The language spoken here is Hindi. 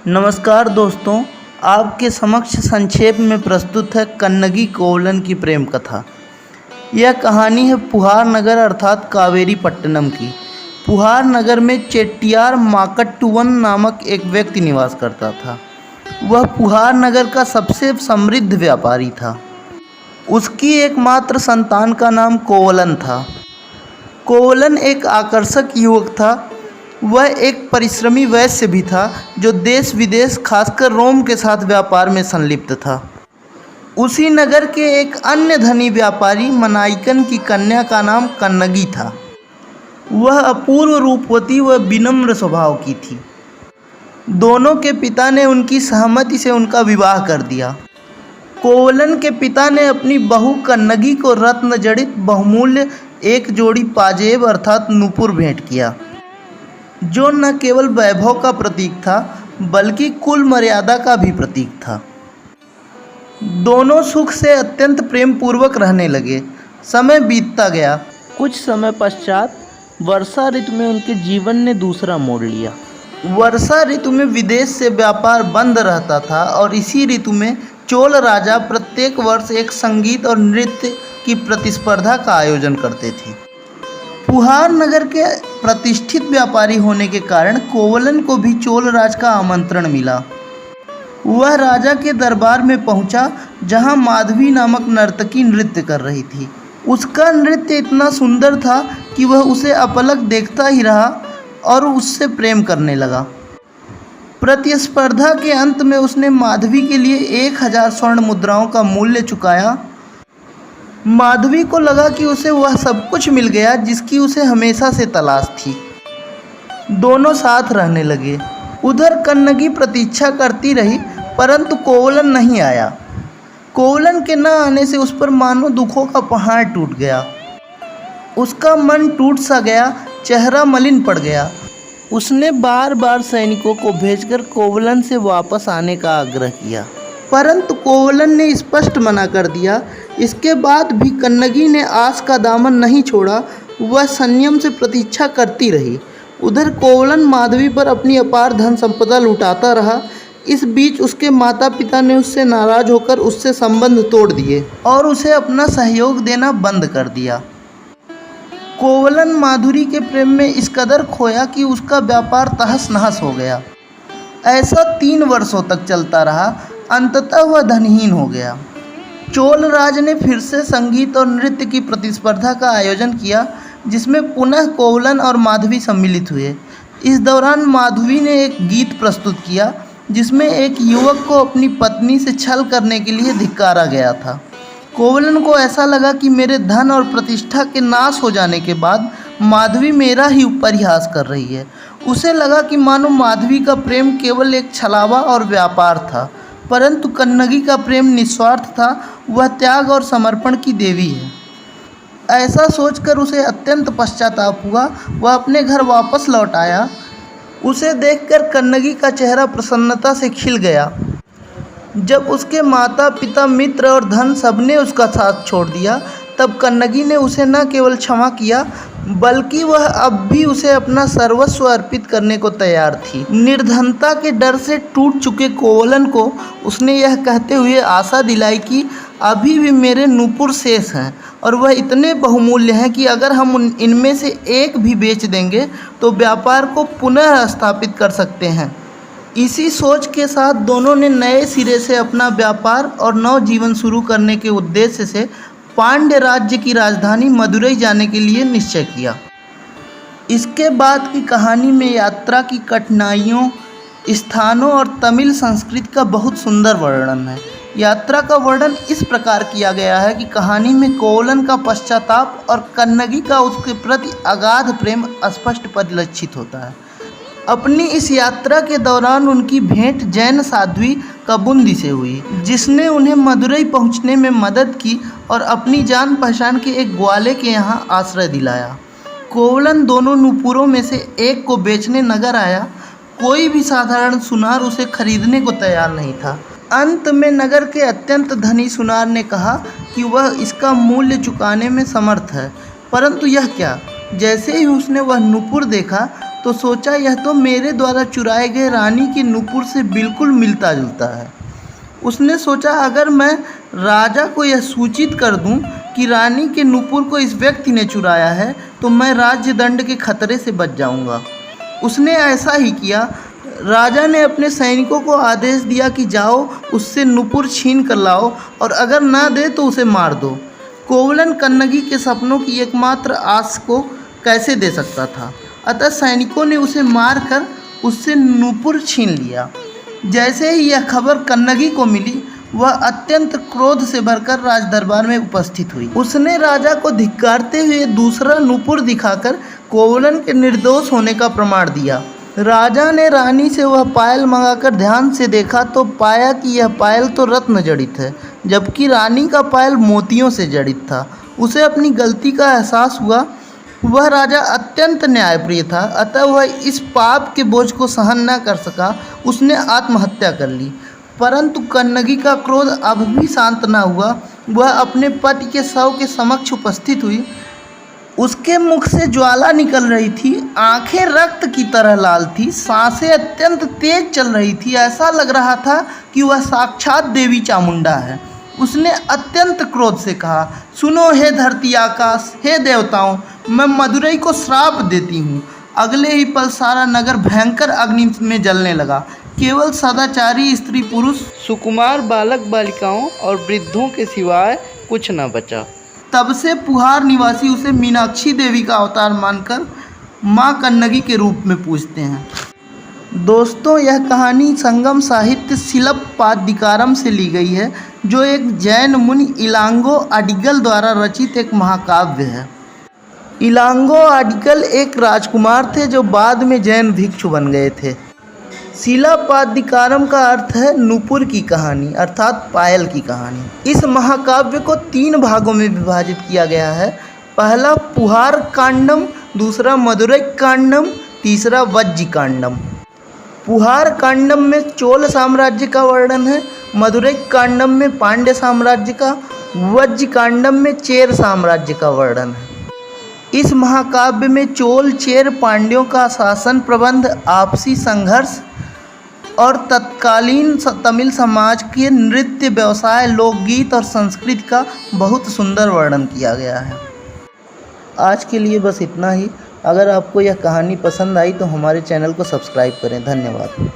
नमस्कार दोस्तों, आपके समक्ष संक्षेप में प्रस्तुत है कन्नगी कोवलन की प्रेम कथा। यह कहानी है पुहार नगर अर्थात कावेरी पट्टनम की। पुहार नगर में चेट्टियार माकट्टुवन नामक एक व्यक्ति निवास करता था। वह पुहार नगर का सबसे समृद्ध व्यापारी था। उसकी एकमात्र संतान का नाम कोवलन था। कोवलन एक आकर्षक युवक था। वह एक परिश्रमी वैश्य भी था जो देश विदेश खासकर रोम के साथ व्यापार में संलिप्त था। उसी नगर के एक अन्य धनी व्यापारी मनाइकन की कन्या का नाम कन्नगी था। वह अपूर्व रूपवती व विनम्र स्वभाव की थी। दोनों के पिता ने उनकी सहमति से उनका विवाह कर दिया। कोवलन के पिता ने अपनी बहू कन्नगी को रत्न जड़ित बहुमूल्य एक जोड़ी पाजेब अर्थात नूपुर भेंट किया, जो न केवल वैभव का प्रतीक था बल्कि कुल मर्यादा का भी प्रतीक था। दोनों सुख से अत्यंत प्रेम पूर्वक रहने लगे। समय बीतता गया। कुछ समय पश्चात वर्षा ऋतु में उनके जीवन ने दूसरा मोड़ लिया। वर्षा ऋतु में विदेश से व्यापार बंद रहता था और इसी ऋतु में चोल राजा प्रत्येक वर्ष एक संगीत और नृत्य की प्रतिस्पर्धा का आयोजन करते थे। पुहार नगर के प्रतिष्ठित व्यापारी होने के कारण कोवलन को भी चोल राज का आमंत्रण मिला। वह राजा के दरबार में पहुंचा, जहां माधवी नामक नर्तकी नृत्य कर रही थी। उसका नृत्य इतना सुंदर था कि वह उसे अपलक देखता ही रहा और उससे प्रेम करने लगा। प्रतिस्पर्धा के अंत में उसने माधवी के लिए 1000 स्वर्ण मुद्राओं का मूल्य चुकाया। माधवी को लगा कि उसे वह सब कुछ मिल गया जिसकी उसे हमेशा से तलाश थी। दोनों साथ रहने लगे। उधर कन्नगी प्रतीक्षा करती रही, परंतु कोवलन नहीं आया। कोवलन के न आने से उस पर मानो दुखों का पहाड़ टूट गया। उसका मन टूट सा गया, चेहरा मलिन पड़ गया। उसने बार बार सैनिकों को भेजकर कोवलन से वापस आने का आग्रह किया, परंतु कोवलन ने स्पष्ट मना कर दिया। इसके बाद भी कन्नगी ने आस का दामन नहीं छोड़ा। वह संयम से प्रतीक्षा करती रही। उधर कोवलन माधवी पर अपनी अपार धन संपदा लुटाता रहा। इस बीच उसके माता पिता ने उससे नाराज होकर उससे संबंध तोड़ दिए और उसे अपना सहयोग देना बंद कर दिया। कोवलन माधुरी के प्रेम में इस कदर खोया कि उसका व्यापार तहस नहस हो गया। ऐसा 3 वर्षों तक चलता रहा। अंततः वह धनहीन हो गया। चोल राज ने फिर से संगीत और नृत्य की प्रतिस्पर्धा का आयोजन किया, जिसमें पुनः कोवलन और माधवी सम्मिलित हुए। इस दौरान माधवी ने एक गीत प्रस्तुत किया जिसमें एक युवक को अपनी पत्नी से छल करने के लिए धिक्कारा गया था। कोवलन को ऐसा लगा कि मेरे धन और प्रतिष्ठा के नाश हो जाने के बाद माधवी मेरा ही परिहास कर रही है। उसे लगा कि मानो माधवी का प्रेम केवल एक छलावा और व्यापार था, परंतु कन्नगी का प्रेम निस्वार्थ था। वह त्याग और समर्पण की देवी है। ऐसा सोचकर उसे अत्यंत पश्चाताप हुआ। वह अपने घर वापस लौट आया। उसे देखकर कन्नगी का चेहरा प्रसन्नता से खिल गया। जब उसके माता पिता मित्र और धन सबने उसका साथ छोड़ दिया, तब कन्नगी ने उसे न केवल क्षमा किया बल्कि वह अब भी उसे अपना सर्वस्व अर्पित करने को तैयार थी। निर्धनता के डर से टूट चुके कोवलन को उसने यह कहते हुए आशा दिलाई कि अभी भी मेरे नूपुर शेष हैं और वह इतने बहुमूल्य हैं कि अगर हम इनमें से एक भी बेच देंगे तो व्यापार को पुनः स्थापित कर सकते हैं। इसी सोच के साथ दोनों ने नए सिरे से अपना व्यापार और नव जीवन शुरू करने के उद्देश्य से पांड्य राज्य की राजधानी मदुरई जाने के लिए निश्चय किया। इसके बाद की कहानी में यात्रा की कठिनाइयों, स्थानों और तमिल संस्कृति का बहुत सुंदर वर्णन है। यात्रा का वर्णन इस प्रकार किया गया है कि कहानी में कोवलन का पश्चाताप और कन्नगी का उसके प्रति अगाध प्रेम स्पष्ट परिलक्षित होता है। अपनी इस यात्रा के दौरान उनकी भेंट जैन साध्वी कबुंदी से हुई, जिसने उन्हें मदुरई पहुंचने में मदद की और अपनी जान पहचान के एक ग्वाले के यहाँ आश्रय दिलाया। कोवलन दोनों नूपुरों में से एक को बेचने नगर आया। कोई भी साधारण सुनार उसे खरीदने को तैयार नहीं था। अंत में नगर के अत्यंत धनी सुनार ने कहा कि वह इसका मूल्य चुकाने में समर्थ है, परंतु यह क्या। जैसे ही उसने वह नूपुर देखा, तो सोचा यह तो मेरे द्वारा चुराए गए रानी के नुपुर से बिल्कुल मिलता जुलता है। उसने सोचा अगर मैं राजा को यह सूचित कर दूं कि रानी के नुपुर को इस व्यक्ति ने चुराया है तो मैं राज्य दंड के खतरे से बच जाऊंगा। उसने ऐसा ही किया। राजा ने अपने सैनिकों को आदेश दिया कि जाओ उससे नुपुर छीन कर लाओ और अगर ना दे तो उसे मार दो। कोवलन कन्नगी के सपनों की एकमात्र आस को कैसे दे सकता था, अतः सैनिकों ने उसे मारकर उससे नुपुर छीन लिया। जैसे ही यह खबर कन्नगी को मिली वह अत्यंत क्रोध से भरकर राजदरबार में उपस्थित हुई। उसने राजा को धिक्कारते हुए दूसरा नुपुर दिखाकर कोवलन के निर्दोष होने का प्रमाण दिया। राजा ने रानी से वह पायल मंगाकर ध्यान से देखा तो पाया कि यह पायल तो रत्न जड़ित है, जबकि रानी का पायल मोतियों से जड़ित था। उसे अपनी गलती का एहसास हुआ। वह राजा अत्यंत न्यायप्रिय था, अतः वह इस पाप के बोझ को सहन न कर सका। उसने आत्महत्या कर ली। परंतु कन्नगी का क्रोध अब भी शांत न हुआ। वह अपने पति के शव के समक्ष उपस्थित हुई। उसके मुख से ज्वाला निकल रही थी, आंखें रक्त की तरह लाल थी, सांसें अत्यंत तेज चल रही थी। ऐसा लग रहा था कि वह साक्षात देवी चामुंडा है। उसने अत्यंत क्रोध से कहा, सुनो हे धरती आकाश, हे देवताओं, मैं मदुरई को श्राप देती हूँ। अगले ही पल सारा नगर भयंकर अग्नि में जलने लगा। केवल सदाचारी स्त्री पुरुष, सुकुमार बालक बालिकाओं और वृद्धों के सिवाय कुछ न बचा। तब से पुहार निवासी उसे मीनाक्षी देवी का अवतार मानकर माँ कन्नगी के रूप में पूजते हैं। दोस्तों, यह कहानी संगम साहित्य शिलप्पादिकारम से ली गई है, जो एक जैन मुनि इलांगो अडिगल द्वारा रचित एक महाकाव्य है। इलांगो अडिगल एक राजकुमार थे जो बाद में जैन भिक्षु बन गए थे। शिलापादिकारम का अर्थ है नुपुर की कहानी, अर्थात पायल की कहानी। इस महाकाव्य को 3 भागों में विभाजित किया गया है। पहला पुहार कांडम, दूसरा मदुरै कांडम, तीसरा वज्जी कांडम। पुहार कांडम में चोल साम्राज्य का वर्णन है, मदुरै कांडम में पांड्य साम्राज्य का, वज्जी कांडम में चेर साम्राज्य का वर्णन है। इस महाकाव्य में चोल, चेर, पांड्यों का शासन प्रबंध, आपसी संघर्ष और तत्कालीन तमिल समाज के नृत्य, व्यवसाय, लोकगीत और संस्कृति का बहुत सुंदर वर्णन किया गया है। आज के लिए बस इतना ही। अगर आपको यह कहानी पसंद आई तो हमारे चैनल को सब्सक्राइब करें। धन्यवाद।